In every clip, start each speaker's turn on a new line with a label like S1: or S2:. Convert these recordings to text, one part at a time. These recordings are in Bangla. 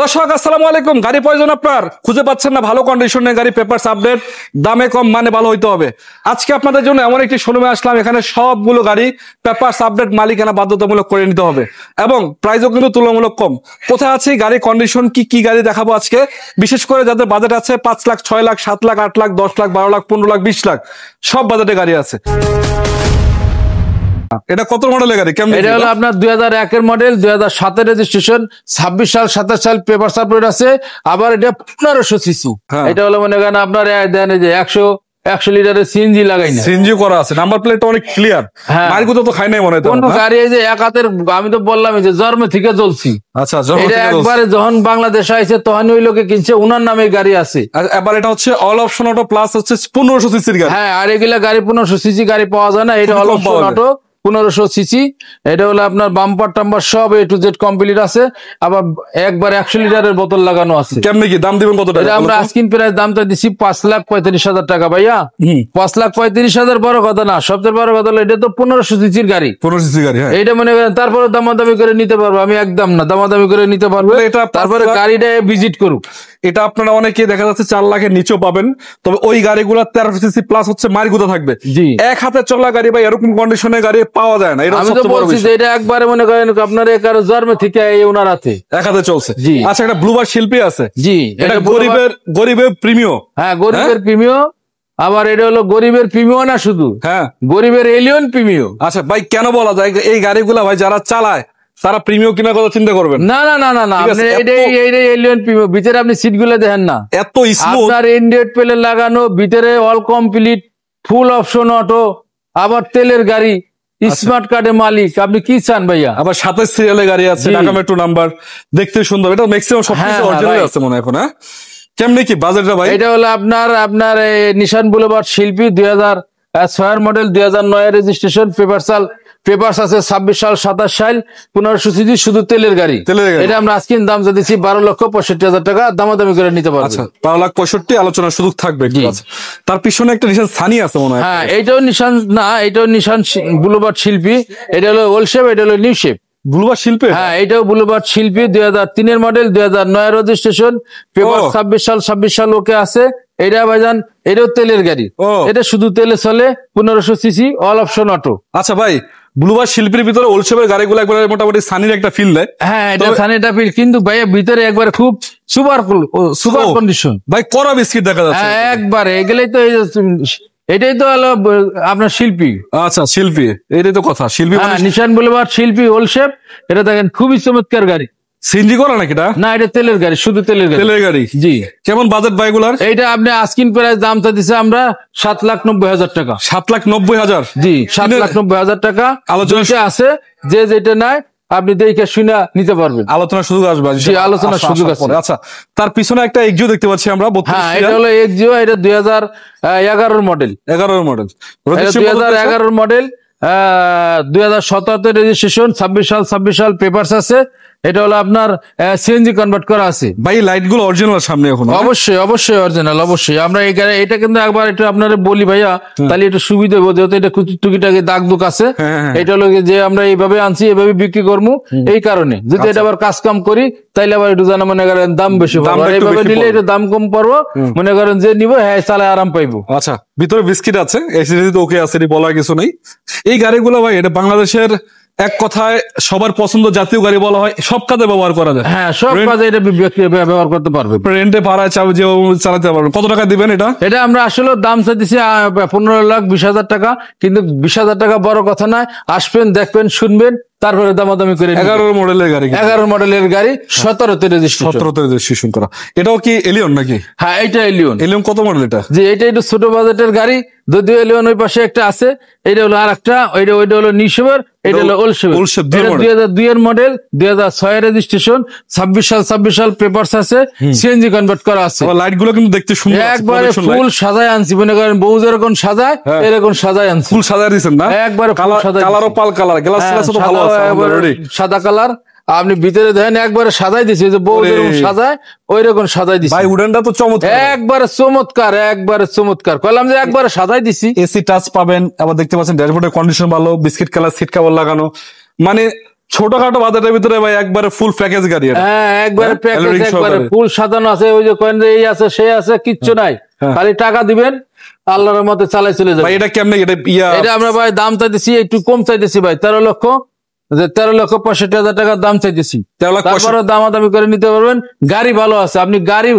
S1: দর্শক আসসালামু আলাইকুম। গাড়ি প্রয়োজন আপনার, খুঁজে পাচ্ছেন না ভালো কন্ডিশনের গাড়ি, পেপারস আপডেট, দামে কম মানে ভালো হইতে হবে। আজকে আপনাদের জন্য এমন একটি শোরুমে আসলাম, এখানে সবগুলো গাড়ি পেপারস আপডেট মালিকানা বাধ্যতামূলক করে নিতে হবে এবং প্রাইসও কিন্তু তুলনামূলক কম। কোথায় আছে গাড়ি কন্ডিশন, কি কি গাড়ি দেখাবো আজকে, বিশেষ করে যাদের বাজেট আছে 5 লাখ, 6 লাখ, 7 লাখ, 8 লাখ, 10 লাখ, 12 লাখ, 15 লাখ, 20 লাখ, সব বাজেটে গাড়ি আছে। এটা কত মডেলের গাড়ি? কেমন?
S2: এটা হলো আপনার 2001 এর মডেল, 2007 এর রেজিস্ট্রেশন, 26 সাল 27 সাল পেপার আপলোড আছে। আবার এটা 1500 সিসি। এটা হলো মনে করেন আপনার দেন যে 100 লিটারের সিএনজি লাগাই না,
S1: সিএনজি করা আছে, নাম্বার প্লেটটা অনেক ক্লিয়ার। মার্গুতো তো খাই নাই মনে হয়
S2: কোন গাড়ি। এই যে এক হাতের, আমি তো বললাম যে জন্ম থেকে জ্বলছি।
S1: আচ্ছা,
S2: এটা একবারে যখন বাংলাদেশে আইছে তখন ওই লোকে কিনছে, উনার নামে গাড়ি আছে।
S1: এবার এটা হচ্ছে অল অপশন অটো প্লাস হচ্ছে 1500 সিসির গাড়ি।
S2: হ্যাঁ, আর এগুলা গাড়ি 1500 সিসি গাড়ি পাওয়া যায় না। এটা অল অপশন অটো 1500 সিসি। এটা হলো আপনার বাম্পার টাম্পার সব A to Z কমপ্লিট আছে। আবার একবার 100 লিটারের বোতল লাগানো আছে।
S1: কেমনে কি দাম দিবেন কত টাকা?
S2: আমরা আস্কিং প্রাইস দামটা দিছি 5,35,000 টাকা ভাইয়া। 5,35,000 বড় কথা না, সবচেয়ে বড় কথা হলো এটা তো 1500 সিসির গাড়ি। 1500 সিসির গাড়ি, হ্যাঁ। এটা মনে করেন তারপরে দামাদামি করে নিতে পারবো, আমি একদম না, দামাদামি করে নিতে পারবো। তারপরে গাড়িটা ভিজিট করুক।
S1: এটা আপনারা অনেকে দেখা যাচ্ছে 4 লাখের নিচেও পাবেন, তবে ওই গাড়িগুলো 1300 সিসি প্লাস হচ্ছে মার্গুতো থাকবে।
S2: জি,
S1: এক হাতে চলা গাড়ি বা এরকম কন্ডিশনের গাড়ি পাওয়া যায় না। এটা
S2: আমি তো বলছি যে এটা একবারে মনে করেন আপনার একার জন্ম থেকে ওনার হাতে এক হাতে চলছে। জি,
S1: আচ্ছা, একটা ব্লুবার শিল্পী আছে।
S2: জি,
S1: এটা গরিবের প্রিমিয়।
S2: হ্যাঁ, গরিবের প্রিমিয়। আবার এটা হলো গরিবের প্রিমিয় না শুধু, হ্যাঁ, গরিবের এলিয়ন প্রিমিয়।
S1: আচ্ছা ভাই, কেন বলা যায় এই গাড়িগুলা ভাই যারা চালায় তারা প্রিমিয়াম কেনার কথা চিন্তা করবেন?
S2: না না না না না, আপনি এইটাই এলিয়ন প্রিমিয়াম। ভিতরে আপনি সিট গুলো দেখেন না,
S1: এত স্মুথ।
S2: আপনার ইন্ডিয়েট প্লেট লাগানো, ভিতরে all complete, full option auto, আবার তেলের গাড়ি, স্মার্ট কার্ডের মালিক। আপনি কি চান ভাইয়া?
S1: আবার 27 সিরিয়ালের গাড়ি আছে, ঢাকা মেট্রো নাম্বার, দেখতে সুন্দর। এটা ম্যাক্সিমাম সবকিছু অরিজিনাল আছে মনে হয় এখন। হ্যাঁ, কেমনে কি বাজেটটা ভাই?
S2: এটা হলো আপনার নিশান বুলেভার্ড শিল্পী 2006 মডেল, 2009 এর রেজিস্ট্রেশন, পেপারস আছে 26 সাল 27 সাল, 1500 সিসি, শুধু তেলের গাড়ি। এটা আমরা আজকে দাম দিচ্ছি 12,65,000 টাকা, দামাদামি করে নিতে পারবেন।
S1: আচ্ছা, 12,65,000 আলোচনার সুযোগ থাকবে। তার পিছনে একটা নিশান সানি আছে মনে হয়।
S2: হ্যাঁ, এটাও নিশান না, এটাও নিশান বুলেভার্ড শিল্পী। এটা হলো ওল্ড শেপ, এটা হলো নিউ শেপ।
S1: বুলেভার্ড শিল্পী,
S2: হ্যাঁ, এটাও বুলেভার্ড শিল্পী, 2003 এর মডেল, 2009 রেজিস্ট্রেশন, পেপার 26 সাল ওকে আছে। এটা ভাইজান, এটাও তেলের গাড়ি। এটা শুধু তেলে চলে, 1500 সিসি, অল অপশন অটো।
S1: আচ্ছা ভাই, ব্লুবার শিল্পীর ভিতরে ওল্ড শেপের গাড়িগুলো একবার মোটামুটি সানির একটা ফিল দেয়।
S2: হ্যাঁ, এটা সানির একটা ফিল, কিন্তু ভাইয়া ভিতরে একবার খুব সুপার কন্ডিশন
S1: ভাই, কড়া বিস্কিট দেখা যাচ্ছে
S2: একবারে। এগুলোই তো এটাই তো হলো আপনার শিল্পী।
S1: আচ্ছা, শিল্পী, এটাই তো কথা। শিল্পী
S2: নিশান বুলেভার্ড শিল্পী ওল্ড শেপ। এটা দেখেন খুবই চমৎকার গাড়ি।
S1: সিএনজি করা নাকি এটা?
S2: না, এটা তেলের গাড়ি, শুধু তেলের গাড়ি। জি।
S1: কেমন বাজেট ভাইগুলার?
S2: এইটা আপনি আস্কিং প্রাইস দামটা দিছে আমরা 7,90,000 টাকা।
S1: 7,90,000?
S2: জি, 7,90,000 টাকা। আলোচনা আছে, যে যেটা নাই আপনি দেখে শুনে নিতে পারবেন।
S1: আলোচনার সুযোগ আসবে।
S2: জি, আলোচনার সুযোগ আছে।
S1: আচ্ছা, তার পিছনে একটা এক্সিও দেখতে পাচ্ছি আমরা।
S2: হ্যাঁ, এটা হলো এক্সিও। এটা 2011 মডেল।
S1: 11 মডেল,
S2: 2011 মডেল, 2017 রেজিস্ট্রেশন, 26 সাল পেপারস আছে। এটা হলো আপনার সিএনজি কনভার্ট করা আছে।
S1: ভাই, লাইট গুলো অরিজিনাল সামনে এখন?
S2: অবশ্যই অরিজিনাল, অবশ্যই। আমরা এটা কিন্তু একবার একটু আপনার বলি ভাইয়া, তাহলে একটু সুবিধা হবে, যেহেতু এটা টুকিটাকি দাগ দুক আছে। এটা হলো যে আমরা এইভাবে আনছি, এইভাবে বিক্রি করবো, এই কারণে। যদি এটা আবার কাজ কাম করি তাইলে আবার একটু জানা মনে করেন দাম বেশি পাবো, এইভাবে নিলে একটু দাম কম পড়বো। মনে করেন যে নিবো, হ্যাঁ, চালায় আরাম পাইবো।
S1: আচ্ছা, ভিতরে বিস্কিট আছে, ওকে আছে, বলার কিছু নেই। এই গাড়িগুলো ভাই, এটা বাংলাদেশের এক কথায় সবার পছন্দ জাতীয় গাড়ি বলা হয়, সব কাজে ব্যবহার করা যায়।
S2: হ্যাঁ, সব কাজে এটা ব্যবহার করতে পারবে।
S1: রেন্টে ভাড়ায় চালাতে পারবেন। কত টাকা দিবেন এটা?
S2: এটা আমরা আসলে দাম চাইতেছি 15,20,000 টাকা, কিন্তু 20,000 টাকা বড় কথা নয়। আসবেন, দেখবেন, শুনবেন, তারপরে দামাদামি করে।
S1: 11 মডেলের গাড়ি,
S2: 11 মডেলের গাড়ি, 17তে রেজিস্ট্রেশন
S1: করা। এটাও কি এলিয়ন নাকি?
S2: হ্যাঁ, এটা এলিয়ন।
S1: কত মডেল এটা?
S2: যে এটা একটু ছোট বাজেটের গাড়ি, যদিও এলিয়ন ওই পাশে একটা আছে। এটা হলো আর একটা, ওইটা হলো নিউ শেপের, এটা হলো ওল্ড শেপ। 2002 এর মডেল, 2006 রেজিস্ট্রেশন, 26 সাল পেপারস আছে, সিএনজি কনভার্ট করা আছে।
S1: লাইট গুলো কিন্তু দেখতে সুন্দর,
S2: একবারে ফুল সাজায় আনছি। মনে করেন বউ যেরকম সাজায়, এরকম সাজায় আনছি।
S1: ফুল সাজায় দিচ্ছেন না?
S2: একবারে
S1: কালারও পাল কালার, গ্লাস তো ভালো আছে,
S2: সাদা কালার। আপনি ভিতরে দেখেন একবারে সাজাই দিছে, যে বউ যেরকম সাজায় ওই রকম সাজাই দিছে।
S1: ভাই, উডেনটা তো চমৎকার,
S2: একবারে চমৎকার। কইলাম যে একবারে সাজাই দিছি।
S1: এসি টাচ পাবেন, আবার দেখতে পাচ্ছেন ড্যাশবোর্ডের কন্ডিশন ভালো, বিস্কিট কালার সিট কভার লাগানো, মানে ছোটখাটো বাজেটের ভিতরে ভাই একবারে ফুল প্যাকেজ গাড়ি এটা।
S2: হ্যাঁ একবারে
S1: হ্যাঁ,
S2: প্যাকেজ,
S1: already
S2: একবারে
S1: সহকারে।
S2: ফুল সাজানো আছে। ওই যে কয়েন এই আছে সে আছে, কিচ্ছু নাই,
S1: হ্যাঁ।
S2: খালি টাকা দিবেন, আল্লাহর মতে চালাই চলে
S1: ভাই
S2: যাবে।
S1: এটা কেমনে এটা
S2: এটা আমরা ভাই দাম চাইতেছি একটু কম চাইতেছি ভাই, 13,65,000 টাকার দাম চাইতেছি।
S1: 13,65,000
S2: তারপরে দামাদামি করে নিতে পারবেন। গাড়ি ভালো আছে, আপনি গাড়ি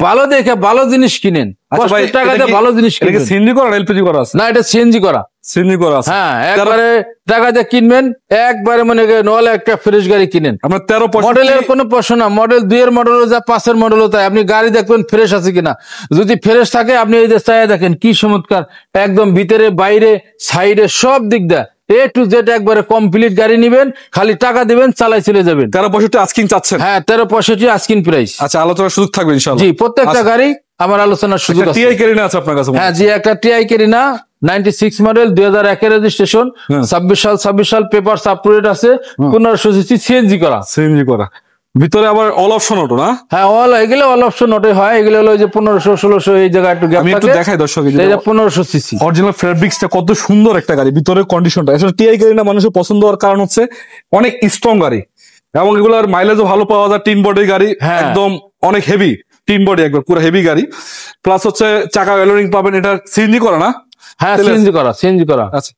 S2: ভালো দেখে ভালো জিনিস কিনেন,
S1: আচ্ছা ভাই,
S2: কষ্টের টাকা
S1: এটা
S2: দিয়ে
S1: কি-
S2: ভালো জিনিস
S1: এটা কি
S2: কিনেন।
S1: সিএনজি করা এলপিজি করা আছে?
S2: না, এটা সিএনজি করা।
S1: সিএনজি করা আছে।
S2: হ্যাঁ একবারে টাকা দিয়ে কিনবেন, একবারে মনে করেন নলে একটা ফ্রেশ গাড়ি কিনেন।
S1: আপনার 13
S2: মডেলের কোনো প্রশ্ন না, মডেল 2 এর মডেলও যা 5 এর মডেলও তাই। আপনি গাড়ি দেখবেন ফ্রেশ আছে কিনা, যদি ফ্রেশ থাকে আপনি এই যে চাইয়া দেখেন কি চমৎকার, একদম ভিতরে বাইরে সাইডে সব দিক দা A to Z একবারে কমপ্লিট গাড়ি নিবেন, খালি টাকা দিবেন, চালাই চলে যাবেন।
S1: 1365 আস্কিং চাচ্ছেন?
S2: হ্যাঁ 13,65 আস্কিন প্রাইস।
S1: আচ্ছা, আলোচনার সুযোগ থাকবে ইনশাআল্লাহ।
S2: জি, প্রত্যেকটা গাড়ি আমার আলোচনার সুযোগ আছে।
S1: টিআই কেরিনা আছে আপনার কাছে?
S2: হ্যাঁ জি, একটা টিআই কেরিনা 96 মডেল, 2001 রেজিস্ট্রেশন, 26 সাল পেপার আপ টু ডেট আছে, 1500 সিসি সিএনজি করা।
S1: সিএনজি করা, ভিতরে আবার অল অপশন অটো না?
S2: হ্যাঁ এগুলো অল অপশন ওটাই হয়, এগুলো হলো ওই যে 1500-1600 এই জায়গায় একটু গ্যাপ
S1: আমি একটু
S2: থাকে।
S1: দেখাই দর্শক,
S2: এই যে 1500 সিসি
S1: অরিজিনাল ফেব্রিক্সটা কত সুন্দর একটা গাড়ি, ভিতরের কন্ডিশনটা আসলে টিআই কেরিনা মানুষের পছন্দ হওয়ার কারণ হচ্ছে অনেক স্ট্রং গাড়ি এবং এগুলোর মাইলেজও ভালো পাওয়া যায়। টিন বডি গাড়ি,
S2: হ্যাঁ।
S1: একদম অনেক হেভি টিন বডি, একবার পুরো হেভি গাড়ি। প্লাস হচ্ছে চাকা ওয়েলারিং পাবেন। এটা সিএনজি করা না?
S2: হ্যাঁ
S1: তেলে-
S2: সিএনজি করা।
S1: আচ্ছা,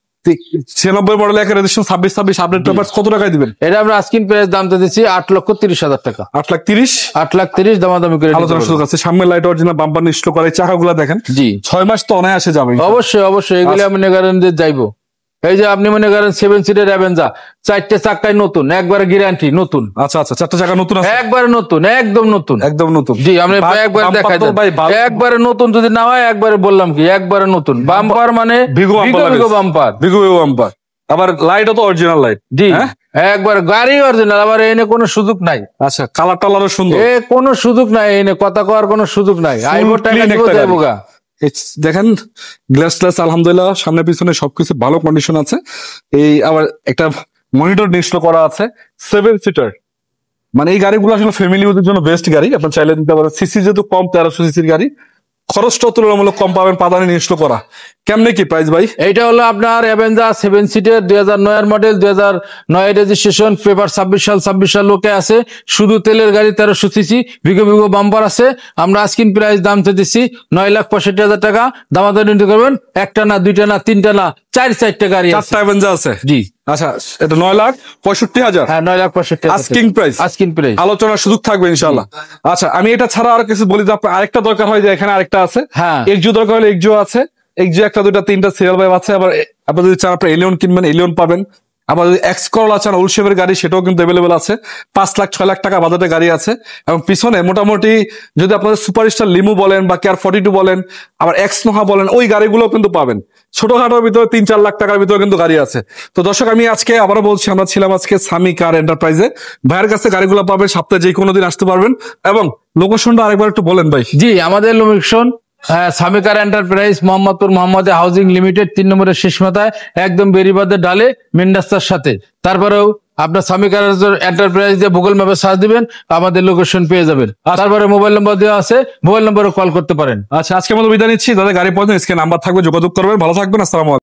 S1: 96 মডেল, 1 রেজিস্ট্রেশন, 26 আপডেট পেপারস, কত টাকায় দিবেন?
S2: এটা আমরা আস্কিন প্রাইস দামটা দিচ্ছি 8,30,000 টাকা।
S1: 8,30,000।
S2: 8,30,000 দামাদামি করে নিতে
S1: আলোচনার
S2: পারবেন।
S1: সুযোগ আছে। সামনে লাইট অরিজিনাল বাম্পার নিশ্চয় করে, চাকাগুলো দেখেন,
S2: জি
S1: 6 মাস তো অনায়াসে যাবে।
S2: অবশ্যই এগুলো মনে করেন যে যাইবো। এই যে আপনি মনে করেন 7 সিটের অ্যাভেঞ্জার, 4টে চাকায় নতুন, একবারে গ্যারান্টি নতুন।
S1: আচ্ছা আচ্ছা, 4টা চাকা নতুন আছে?
S2: একবারে নতুন, একদম নতুন,
S1: একদম নতুন।
S2: জি আমরা একবারে
S1: বাম্পার
S2: দেখাই
S1: তো
S2: দেন।
S1: ভাই ভালো।
S2: একবারে নতুন যদি না হয়, একবারে বললাম কি একবারে নতুন বাম্পার, মানে
S1: ভিগো
S2: বাম্পার।
S1: ভিগো বাম্পার, আবার লাইটও তো অরিজিনাল লাইট।
S2: জি
S1: হ্যাঁ?
S2: একবার গাড়ি অরিজিনাল, আবার এনে কোনো সুযোগ নাই।
S1: আচ্ছা, কালার টালারও সুন্দর।
S2: এ কোনো সুযোগ নাই, এনে কথা কওয়ার কোনো সুযোগ নাই। আইবো টাকা
S1: clean
S2: দিব,
S1: একটা
S2: যাইবো
S1: গাড়ি।
S2: গা।
S1: দেখেন গ্লাস ট্লাস আলহামদুলিল্লাহ, সামনে পিছনে সবকিছু ভালো কন্ডিশন আছে। এই আবার একটা মনিটর ইনস্টল করা আছে, 7 সিটার। মানে এই গাড়িগুলো আসলে ফ্যামিলি ইউজের জন্য বেস্ট গাড়ি, আপনার চাইলে দিতে পারেন। সিসি যেহেতু কম, 1300 সিসির গাড়ি, খরচটা তুলনামূলক কম পাবেন। পাদানি ইনস্টল করা, কেমনে কি প্রাইস ভাই?
S2: এইটা হলো আপনার অ্যাভেঞ্জার 7 সিটের, 2009 এর মডেল, 2009 রেজিস্ট্রেশন, পেপার 26 সাল লোকে আছে, শুধু তেলের গাড়ি, 1300 সিসি, ভিগো বাম্পার আছে। আমরা আস্কিন প্রাইস দাম দিচ্ছি 9,65,000 টাকা। দামাদামি নিতে করবেন, একটা না, দুইটা না, তিনটা না, 4-4টা গাড়ি আছে।
S1: 4টা অ্যাভেঞ্জার আছে?
S2: জি
S1: আচ্ছা, এটা 9,65,000
S2: হ্যাঁ 9,65,000
S1: আস্কিং প্রাইস।
S2: Asking price.
S1: আলোচনার সুযোগ থাকবে ইনশাআল্লাহ। আচ্ছা, আমি এটা ছাড়া আর কিছু বলি যে আপনার আরেকটা দরকার হয়, যে এখানে আরেকটা আছে।
S2: হ্যাঁ
S1: এক্সজো দরকার হলে এক্সজো আছে, এক্সজো 1টা 2টা 3টা সিরিয়াল বাইক আছে। আবার আপনি যদি চান আপনার এলিয়ন কিনবেন, এলিয়ন পাবেন। আবার যদি এক্স করলা চান ওল শেপের গাড়ি, সেটাও কিন্তু অ্যাভেলেবেল আছে। 5 লাখ 6 লাখ টাকা বাজেটে গাড়ি আছে। এবং পিছনে মোটামুটি যদি আপনাদের সুপারস্টার লিমু বলেন বা কেয়ার 42 বলেন, আবার এক্স নোহা বলেন, ওই গাড়িগুলো কিন্তু পাবেন। ছোটখাটোর ভিতরে 3-4 লাখ টাকার ভিতরে কিন্তু গাড়ি আছে। তো দর্শক, আমি আজকে আবারও বলছি, আমরা ছিলাম আজকে সামি কার এন্টারপ্রাইজে। ভাইয়ের কাছে গাড়িগুলো পাবেন, সপ্তাহে যে কোনো দিন আসতে পারবেন। এবং লোকেশনটা আরেকবার একটু বলেন ভাই।
S2: জি, আমাদের লোকেশন সামিকার এন্টারপ্রাইজ, মোহাম্মদপুর মোহাম্মদে হাউজিং লিমিটেড, 3 নম্বরের শেষ মাথায়, একদম বেরিবাদের ডালে, মেন রাস্তার সাথে। তারপরেও আপনার সামিকার এন্টারপ্রাইজ দিয়ে গুগল ম্যাপে সার্চ দিবেন, আমাদের লোকেশন পেয়ে যাবেন। তারপরে মোবাইল নম্বর দেওয়া আছে, মোবাইল নম্বরে কল করতে পারেন।
S1: আচ্ছা, আজকে মতো বিদায় নিচ্ছি। যাদের গাড়ি পছন্দ, স্ক্রিনে নাম্বার থাকবে, যোগাযোগ করবেন। ভালো থাকবেন, আসসালামু আলাইকুম।